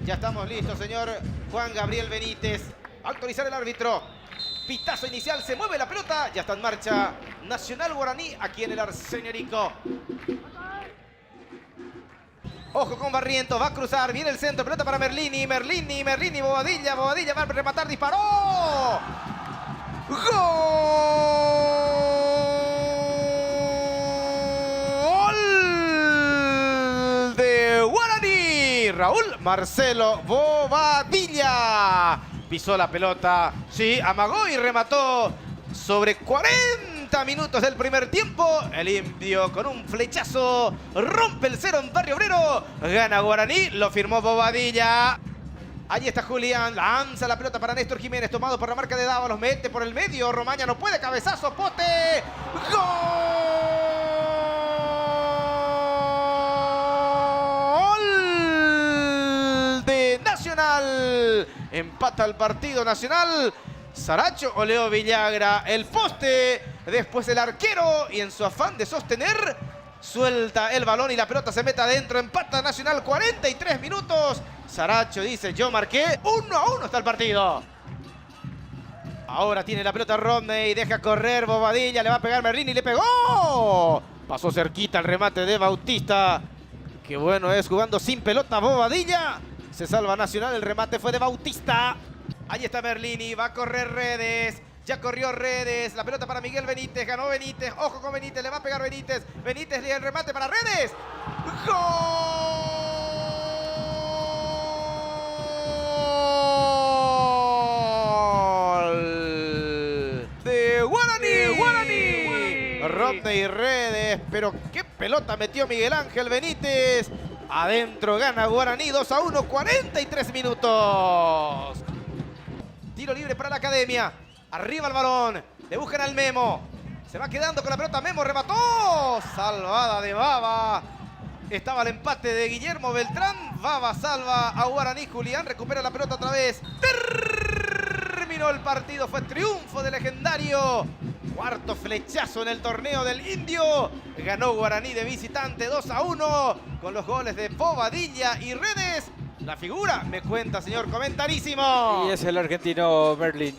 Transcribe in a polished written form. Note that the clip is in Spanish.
Ya estamos listos, señor Juan Gabriel Benítez. Autorizar el árbitro. Pitazo inicial, se mueve la pelota. Ya está en marcha Nacional Guaraní aquí en el Arsenerico. Ojo con Barrientos, va a cruzar, viene el centro, pelota para Merlini, Bobadilla va a rematar, disparó. ¡Gol de Guaraní! Raúl Marcelo Bobadilla pisó la pelota, sí, amagó y remató sobre 40 minutos del primer tiempo. El indio con un flechazo rompe el cero en Barrio Obrero. Gana Guaraní, lo firmó Bobadilla. Allí está Julián, lanza la pelota para Néstor Jiménez, tomado por la marca de Dávalos, mete por el medio, Romaña no puede, cabezazo, poste. ¡Gol de Nacional! Empata el partido Nacional. Saracho o Leo Villagra, el poste, después el arquero y en su afán de sostener, suelta el balón y la pelota se mete adentro. Empata Nacional, 43 minutos. Saracho dice, yo marqué, 1-1 está el partido. Ahora tiene la pelota Rodney, deja correr Bobadilla, le va a pegar Merlini y le pegó. Pasó cerquita el remate de Bautista. Qué bueno es jugando sin pelota Bobadilla. Se salva Nacional, el remate fue de Bautista. Ahí está Merlini, va a correr Redes. Ya corrió Redes, la pelota para Miguel Benítez, ganó Benítez, ojo con Benítez, le va a pegar Benítez. Benítez le da el remate para Redes. ¡Gol de Guaraní! Rodney y Redes, pero qué pelota metió Miguel Ángel Benítez. Adentro gana Guaraní 2-1, 43 minutos. Tiro libre para la Academia. Arriba el balón. Le buscan al Memo. Se va quedando con la pelota. Memo remató. Salvada de Baba. Estaba el empate de Guillermo Beltrán. Baba salva a Guaraní. Julián recupera la pelota otra vez. Terminó el partido. Fue triunfo de Legendario. Cuarto flechazo en el torneo del Indio. Ganó Guaraní de visitante 2-1 con los goles de Bobadilla y Redes. La figura, me cuenta, señor comentarísimo. Y es el argentino Merlin.